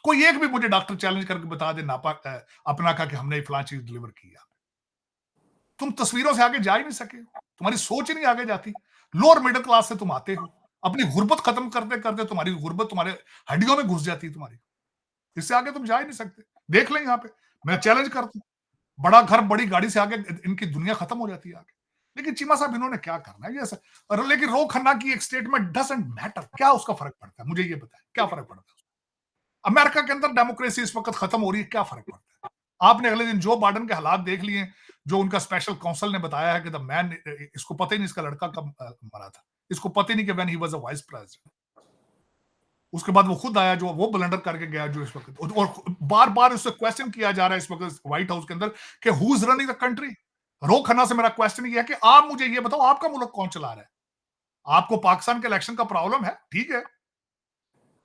Speaker 2: कोई एक भी मुझे डॉक्टर चैलेंज करके बता दे अपना का कि हमने फलां चीज डिलीवर किया। तुम तस्वीरों से आगे जा ही नहीं सके हो, तुम्हारी सोच ही नहीं आगे जाती। लोअर मिडिल क्लास से तुम आते हो, अपनी गुर्बत खत्म करते करते तुम्हारी गुर्बत तुम्हारे हड्डियों में घुस जाती है तुम्हारी। इससे आगे तुम जा ही नहीं सकते। देख लें यहाँ पे, मैं चैलेंज करता हूँ, बड़ा घर बड़ी गाड़ी से आगे इनकी दुनिया खत्म हो जाती है आगे। लेकिन चीमा साहब इन्होंने क्या करना है ये ऐसा। और लेकिन रो खन्ना की एक स्टेटमेंट डजंट मैटर, क्या उसका फर्क पड़ता है मुझे ये बताएं, क्या फर्क पड़ता है? अमेरिका के अंदर डेमोक्रेसी इस वक्त खत्म हो रही है, क्या फर्क पड़ता है? आपने अगले दिन जो बाइडेन के हालात देख लिए, जो उनका स्पेशल काउंसिल ने बताया है कि द मैन, इसको पता ही नहीं इसका लड़का कब मरा था, इसको पता ही नहीं कि when he was a vice president. उसके बाद वो खुद आया जो वो ब्लंडर करके गया जो इस वक्त, और बार बार उससे क्वेश्चन किया जा रहा है इस वक्त व्हाइट हाउस के अंदर कि who is running the country. Ro Khanna से मेरा क्वेश्चन ये है कि आप मुझे ये बताओ आपका मुल्क कौन चला रहा है? आपको पाकिस्तान के इलेक्शन का प्रॉब्लम है, ठीक है,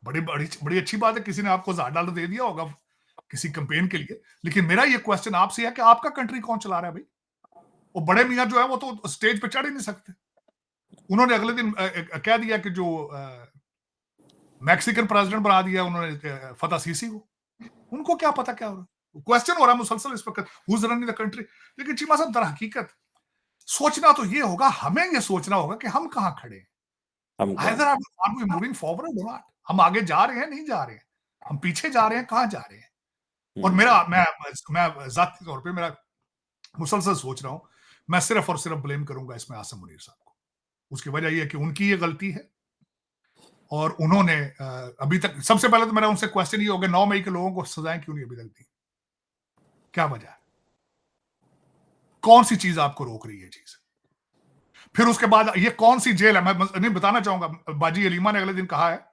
Speaker 2: बड़ी बड़ी बड़ी अच्छी बात है, किसी ने आपको $1,000 दे दिया होगा किसी कैंपेन के लिए। लेकिन मेरा ये क्वेश्चन आपसे है कि आपका कंट्री कौन चला रहा है भाई? वो बड़े मियां जो है वो तो स्टेज पे चढ़ ही नहीं सकते। उन्होंने अगले दिन कह दिया कि जो मैक्सिकन प्रेसिडेंट बना दिया उन्होंने फता सीसी को। उनको क्या पता क्या हो रहा है? क्वेश्चन हो रहा है मुसलसल इस वक्त, who is running the country. लेकिन चीमा साहब, दर हकीकत सोचना तो ये होगा, हमें ये सोचना होगा कि हम कहां खड़े हैं। Either are we moving forward और नॉट, हम आगे जा रहे हैं, नहीं जा रहे हैं, हम पीछे जा रहे हैं, कहां जा रहे हैं। और मेरा मैं जाती तौर पे मेरा मुसलसल सोच रहा हूं, मैं सिर्फ और सिर्फ ब्लेम करूंगा इसमें आसिम मुनीर साहब को। उसकी वजह यह है कि उनकी ये गलती है, और उन्होंने अभी तक, सबसे पहले तो मेरा उनसे क्वेश्चन ये होगा, 9 मई के लोगों को सजाएं क्यों नहीं अभी तक दी? क्या वजह है? कौन सी चीज आपको रोक रही है चीज? फिर उसके बाद ये कौन सी जेल है? मैं नहीं बताना चाहूंगा, बाजी अलीमा ने अगले दिन कहा है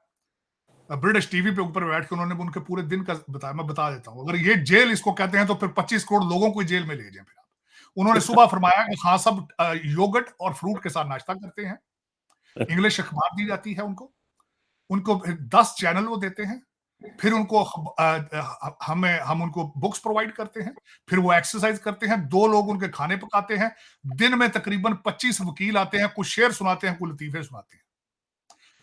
Speaker 2: ब्रिटिश टीवी पे ऊपर बैठ के, उन्होंने उनके पूरे दिन का बताया, मैं बता देता हूं। अगर ये जेल इसको कहते हैं तो फिर 25 करोड़ लोगों को जेल में ले जाए। फिर आप, उन्होंने सुबह फरमाया कि हाँ, सब योगर्ट और फ्रूट के साथ नाश्ता करते हैं, इंग्लिश अखबार दी जाती है उनको, उनको 10 चैनल वो देते हैं, फिर उनको हम उनको बुक्स प्रोवाइड करते हैं, फिर वो एक्सरसाइज करते हैं, 2 लोग उनके खाने पकाते हैं, दिन में तकरीबन 25 वकील आते हैं, कुछ शेर सुनाते हैं, कुछ लतीफे सुनाते हैं,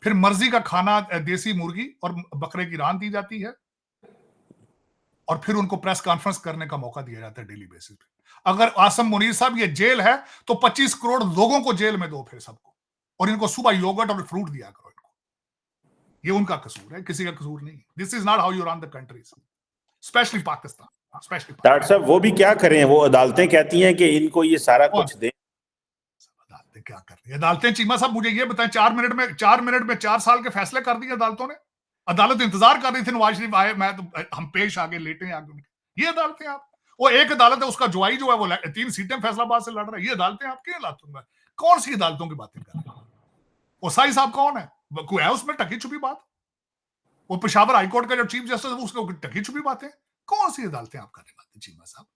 Speaker 2: फिर मर्जी का खाना, देसी मुर्गी और बकरे की रान दी जाती है, और फिर उनको प्रेस कॉन्फ्रेंस करने का मौका दिया जाता है डेली बेसिस पे। अगर आसिम मुनीर साहब ये जेल है तो 25 करोड़ लोगों को जेल में दो फिर सबको, और इनको सुबह योगर्ट और फ्रूट दिया करो इनको। ये उनका कसूर है, किसी का कसूर नहीं। This is not how you run the countries, specially Pakistan, specially
Speaker 1: doctor साहब वो भी क्या करें, वो अदालतें कहती हैं कि इनको ये सारा कुछ दें।
Speaker 2: अदालतें क्या कर रही है? अदालतें, चीमा साहब मुझे ये बताएं, 4 मिनट में 4 साल के फैसले कर दिए अदालतों ने। अदालत इंतजार कर रही थी नवाज शरीफ आए, मैं तो हम पेश आगे लेटे आगे। ये अदालतें आप, वो एक अदालत है उसका जुआई जो है वो 3 सीटें फैसलाबाद से लड़ रहा है। ये अदालतें आपकी अदालतों में कौन सी अदालतों की बातें कर रहे हैं? ओसाई साहब कौन है? कोई है उसमें टकी छुपी बात? वो पेशावर हाईकोर्ट का जो चीफ जस्टिस है उसको टकी छुपी बातें? कौन सी अदालतें आप कर रहे हैं चीमा साहब?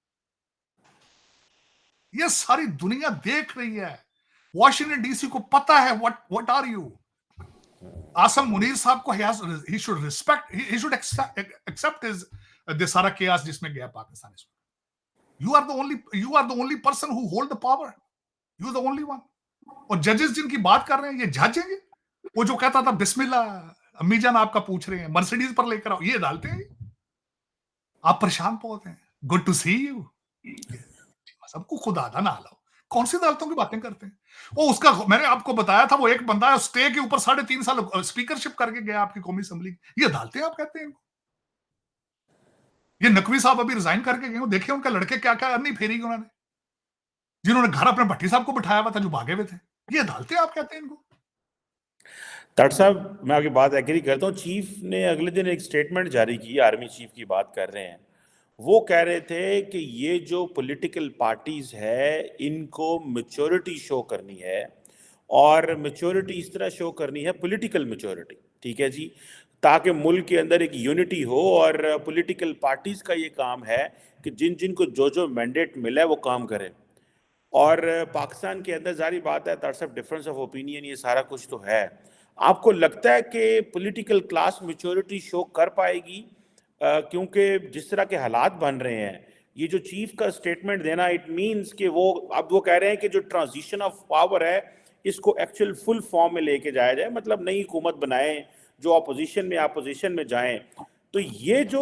Speaker 2: ये सारी दुनिया देख रही है, वॉशिंगटन डीसी को पता है what are you. Asim Munir साहब को he should respect, he should accept his this सारा chaos जिसमें गया पाकिस्तान इसमें। You are the only person who hold the power. You are the only one. और जजेस जिनकी बात कर रहे हैं, ये जज हैं। वो जो कहता था बिस्मिल्लाह अम्मी जान आपका पूछ रहे हैं, मर्सिडीज पर लेकर आओ, ये डालते हैं। आप परेशान बहुत हैं। Good to see you. सबको खुदा ना लाओ, कौन सी अदालतों की बातें करते हैं? वो उसका मैंने आपको बताया था, वो एक बंदा है स्टे के ऊपर 3.5 साल स्पीकरशिप करके गया आपकी कौमी असेंबली। ये अदालतें आप कहते हैं इनको? ये नकवी साहब अभी रिजाइन करके गए, देखिए उनके लड़के क्या क्या नहीं फेरी उन्होंने, जिन्होंने घर अपने भट्टी साहब को बिठाया हुआ था जो भागे हुए थे। ये अदालतें आप कहते हैं इनको?
Speaker 1: डॉक्टर साहब मैं आपकी बात एग्री करता हूँ। चीफ ने अगले दिन एक स्टेटमेंट जारी की, आर्मी चीफ की बात कर रहे हैं, वो कह रहे थे कि ये जो पॉलिटिकल पार्टीज है इनको मैच्योरिटी शो करनी है, और मैच्योरिटी इस तरह शो करनी है, पॉलिटिकल मैच्योरिटी, ठीक है जी, ताकि मुल्क के अंदर एक यूनिटी हो। और पॉलिटिकल पार्टीज का ये काम है कि जिन जिन को जो जो मैंडेट मिला है वो काम करें। और पाकिस्तान के अंदर जारी बात है तरफ डिफरेंस ऑफ ओपिनियन, ये सारा कुछ तो है। आपको लगता है कि पॉलिटिकल क्लास मैच्योरिटी शो कर पाएगी? क्योंकि जिस तरह के हालात बन रहे हैं, ये जो चीफ का स्टेटमेंट देना, इट मींस कि वो अब वो कह रहे हैं कि जो ट्रांजिशन ऑफ पावर है इसको एक्चुअल फुल फॉर्म में लेके जाया जाए, मतलब नई हुकूमत बनाएं, जो अपोजिशन में जाएं। तो ये जो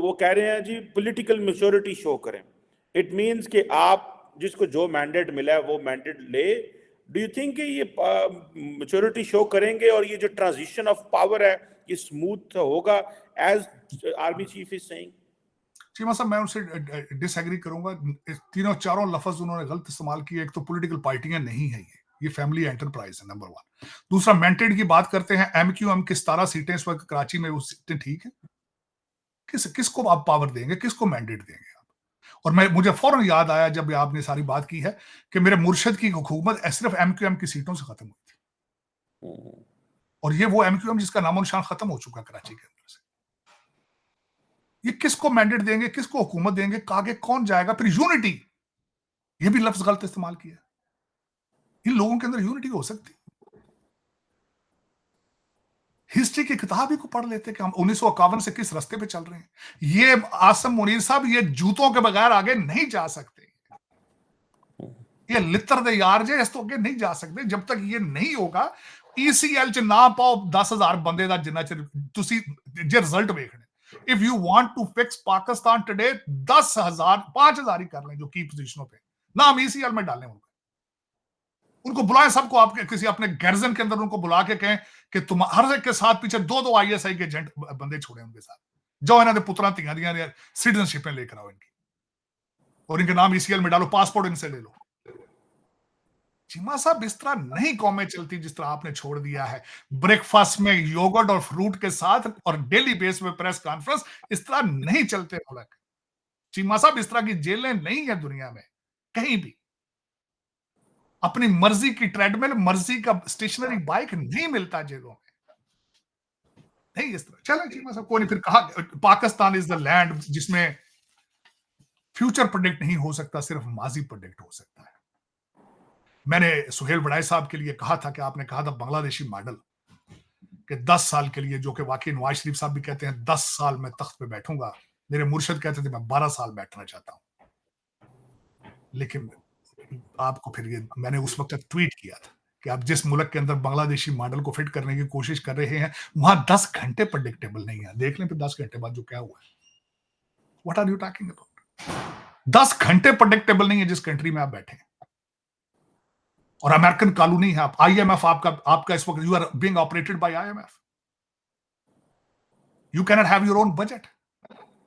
Speaker 1: वो कह रहे हैं जी पॉलिटिकल मैच्योरिटी शो करें, इट मींस कि आप जिसको जो मैंडेट मिला है वो मैंडेट ले। डू यू थिंक ये मैच्योरिटी शो करेंगे और ये जो ट्रांजिशन ऑफ पावर है ये स्मूथ होगा as army chief is saying?
Speaker 2: Cheema साहब, मैं उनसे डिसएग्री करूंगा। तीनों चारों लफ्ज उन्होंने गलत इस्तेमाल किए। एक तो पॉलिटिकल पार्टियां नहीं है, ये फैमिली एंटरप्राइज है, नंबर वन। दूसरा, मैंडेट की बात करते हैं, एमक्यूएम की 17 सीटें इस वक्त कराची में, वो सीटें ठीक है? किसको आप पावर देंगे, किसको मैंडेट देंगे आप? और मुझे फौरन याद आया जब आपने सारी बात की है कि मेरे मुर्शद की हुकूमत सिर्फ एमक्यूएम की सीटों से खत्म हुई थी, और ये वो एमक्यूएम जिसका नामो निशान खत्म हो चुका कराची के अंदर से। ये किसको मैंडेट देंगे, किसको हुकूमत देंगे, आगे कौन जाएगा? फिर यूनिटी, ये भी लफ्ज गलत इस्तेमाल किया। इन लोगों के अंदर यूनिटी हो सकती? हिस्ट्री की किताब ही को पढ़ लेते कि हम 1951 से किस रास्ते पे चल रहे हैं। ये आसम मुनीर साहब, ये जूतों के बगैर आगे नहीं जा सकते। ये लित्र दे यार जे इस तो आगे नहीं जा सकते जब तक ये नहीं होगा। ईसीएल च ना पाओ 10,000 बंदे दा, जिन्ना चिर तुसी जे रिजल्ट वेखने। If you want to fix Pakistan today, 10,000 5,000 ही कर लें जो की पोजीशनों पे, ना हम ईसीएल में डालें उनको बुलाएं सबको, आपके किसी अपने गर्जन के अंदर उनको बुला के कहें कि तुम हर एक के साथ पीछे 2-2 आईएसआई के एजेंट बंदे छोड़े उनके साथ, जो इन्होंने पुत्रा तियारियां सिटीजनशिपें लेकर आओ इनकी, और इनके नाम ईसीएल में डालो, पासपोर्ट इनसे ले लो। चीमा साहब, इस तरह नहीं कौमें चलती जिस तरह आपने छोड़ दिया है। ब्रेकफास्ट में योगर्ट और फ्रूट के साथ और डेली बेस पे प्रेस कॉन्फ्रेंस, इस तरह नहीं चलते मुल्क। चीमा साहब, इस तरह की जेलें नहीं है दुनिया में कहीं भी। अपनी मर्जी की ट्रेडमिल, मर्जी का स्टेशनरी बाइक नहीं मिलता जेलों में, नहीं इस तरह। चलो चीमा साहब, कोई नहीं। फिर कहा पाकिस्तान इज द लैंड जिसमें फ्यूचर प्रेडिक्ट नहीं हो सकता, सिर्फ माजी प्रेडिक्ट हो सकता है। मैंने सुहेल बड़ाई साहब के लिए कहा था कि आपने कहा था बांग्लादेशी मॉडल कि 10 साल के लिए, जो कि वाकई नवाज शरीफ साहब भी कहते हैं 10 साल में तख्त पे बैठूंगा, मेरे मुर्शिद कहते थे मैं 12 साल बैठना चाहता हूं। लेकिन आपको फिर ये मैंने उस वक्त ट्वीट किया था कि आप जिस मुल्क के अंदर बांग्लादेशी मॉडल को फिट करने की कोशिश कर रहे हैं, वहां 10 घंटे प्रेडिक्टेबल नहीं है। देख लें फिर 10 घंटे बाद जो क्या हुआ है। What are you talking about? 10 घंटे प्रेडिक्टेबल नहीं है जिस कंट्री में आप बैठे हैं। और अमेरिकन कॉलोनी है आप, आईएमएफ आपका इस वक्त, you are being operated by IMF. You can not have your own budget.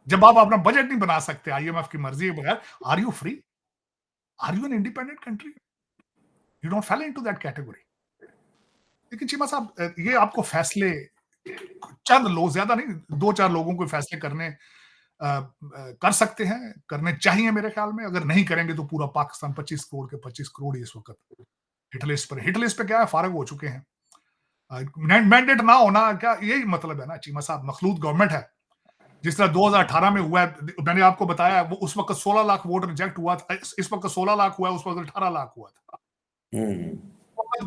Speaker 2: जब आप अपना बजट नहीं बना सकते आईएमएफ की मर्जी के बगैर, are you free? Are you an independent country? You don't fall into that category. लेकिन चीमा साहब, ये आपको फैसले चंद लोग, ज्यादा नहीं, 2-4 लोगों को फैसले करने कर सकते हैं, करने चाहिए मेरे ख्याल में। अगर नहीं करेंगे तो पूरा पाकिस्तान 25 करोड़ के 25 करोड़ इस वक्त हिट लिस्ट पे क्या है, फारग हो चुके हैं। मैंडेट ना होना क्या यही मतलब है ना चीमा साहब? मखलूत गवर्नमेंट है, जिस तरह 2018 में हुआ है। मैंने आपको बताया वो उस वक्त 16 लाख वोट रिजेक्ट हुआ था, इस वक्त 16 लाख हुआ है, उस वक्त 18 लाख हुआ था।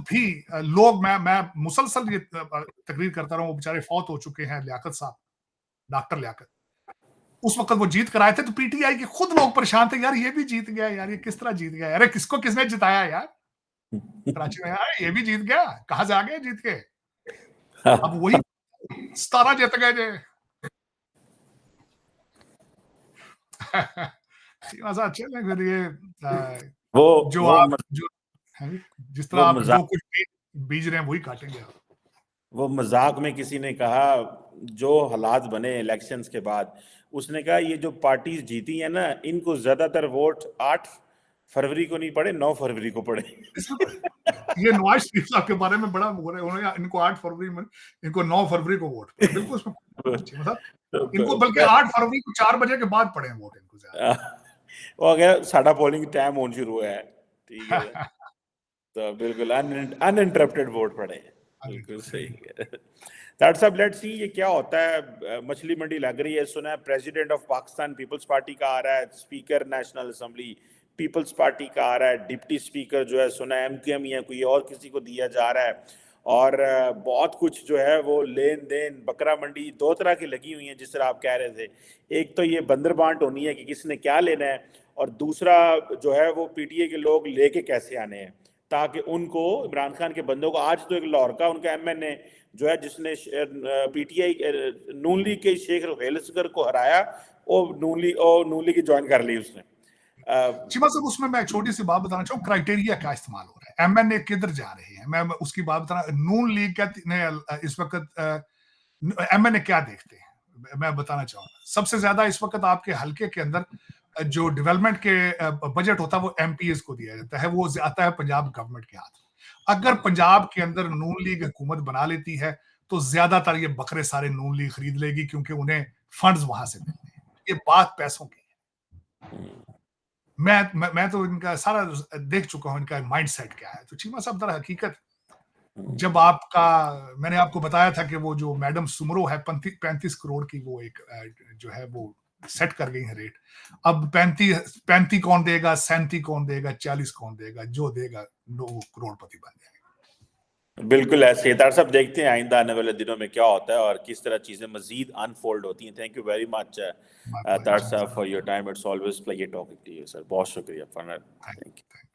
Speaker 2: भी लोग, मैं मुसलसल ये तकरीर करता रहा हूँ, वो बेचारे फौत हो चुके हैं, लियाकत साहब, डॉक्टर लियाकत, उस वक्त वो जीत कर आए थे तो पीटीआई के खुद लोग परेशान थे, यार ये भी जीत गया, यार ये किस तरह जीत गया, अरे किसने जिताया यार कराची में, यार ये भी जीत गया, कहां से आ गए जीत के? अब वही 17 जीत गए जे। चले फिर ये जो आप जो जिस तरह आप जो कुछ बीज रहे हैं वही काटेंगे।
Speaker 1: वो मजाक में किसी ने कहा, जो हालात बने इलेक्शंस के बाद, उसने कहा ये जो पार्टीज जीती है ना, इनको ज्यादातर वोट 8 फरवरी को नहीं पड़े, 9 फरवरी को पड़े।
Speaker 2: ये नवाज शरीफ साहब के बारे में बड़ा बोल रहे हैं, उन्होंने इनको 8 फरवरी में, इनको 9 फरवरी को वोट पड़े। बिल्कुल मतलब इनको बल्कि 8 फरवरी को 4 बजे के बाद पड़े वोट इनको ज्यादा।
Speaker 1: वो अगर साडा पोलिंग टाइम होने शुरू है, ठीक है, तो बिल्कुल अनइंटरप्टेड वोट पड़े, बिल्कुल सही है। डॉक्टर साहब, लेट्स सी ये क्या होता है। मछली मंडी लग रही है, सुना है प्रेसिडेंट ऑफ पाकिस्तान पीपल्स पार्टी का आ रहा है, speaker national assembly Peoples Party का आ रहा है, डिप्टी स्पीकर जो है सुना है एमक्यूएम या कोई और किसी को दिया जा रहा है, और बहुत कुछ जो है वो लेन देन, बकरा मंडी 2 तरह की लगी हुई है जिस तरह आप कह रहे थे। एक तो ये बंदर बांट होनी है कि किसने क्या लेना है, और दूसरा जो है वो पीटीए के लोग लेके कैसे आने हैं। ताकि उनको, इमरान खान के बंदों को, आज तो एक लाहौर का उनका एमएनए जो है जिसने पीटीआई नून लीग के शेख रुहेल असगर को हराया, और नून लीग ज्वाइन कर ली उसने।
Speaker 2: चीमा साहब, उसमें मैं छोटी सी बात बताना चाहूँ, क्राइटेरिया क्या इस्तेमाल हो रहा है, एमएनए किधर जा रहे हैं, मैं उसकी बात बताना। नून लीग का इस वक्त एमएनए क्या देखते हैं, मैं बताना चाहूंगा। सबसे ज्यादा इस वक्त आपके हल्के के अंदर जो डेवलपमेंट के बजट होता है वो एमपीएस को दिया जाता है, वो आता है पंजाब गवर्नमेंट के हाथ में। अगर पंजाब के अंदर नून लीग हुकूमत बना लेती है तो ज्यादातर ये बकरे सारे नून लीग खरीद लेगी, क्योंकि उन्हें फंड्स वहां से मिलते हैं। ये बात पैसों की है। मैं तो इनका सारा देख चुका हूं, इनका माइंडसेट क्या है। तो चीमा साहब, दर हकीकत जब मैंने आपको बताया था कि वो जो मैडम सुमरो है 35 करोड़ की, वो एक जो है वो सेट कर गई है रेट। अब 35 कौन देगा, 37 कौन देगा, 40 कौन देगा, जो देगा लोग करोड़पति बन जाएगा।
Speaker 1: बिल्कुल ऐसे तार साहब, देखते हैं आइंदा आने वाले दिनों में क्या होता है और किस तरह चीजें मजीद अनफोल्ड होती हैं। थैंक यू वेरी मच तार साहब for your time, it's always pleasure talking to you sir. बहुत शुक्रिया फॉर, थैंक यू।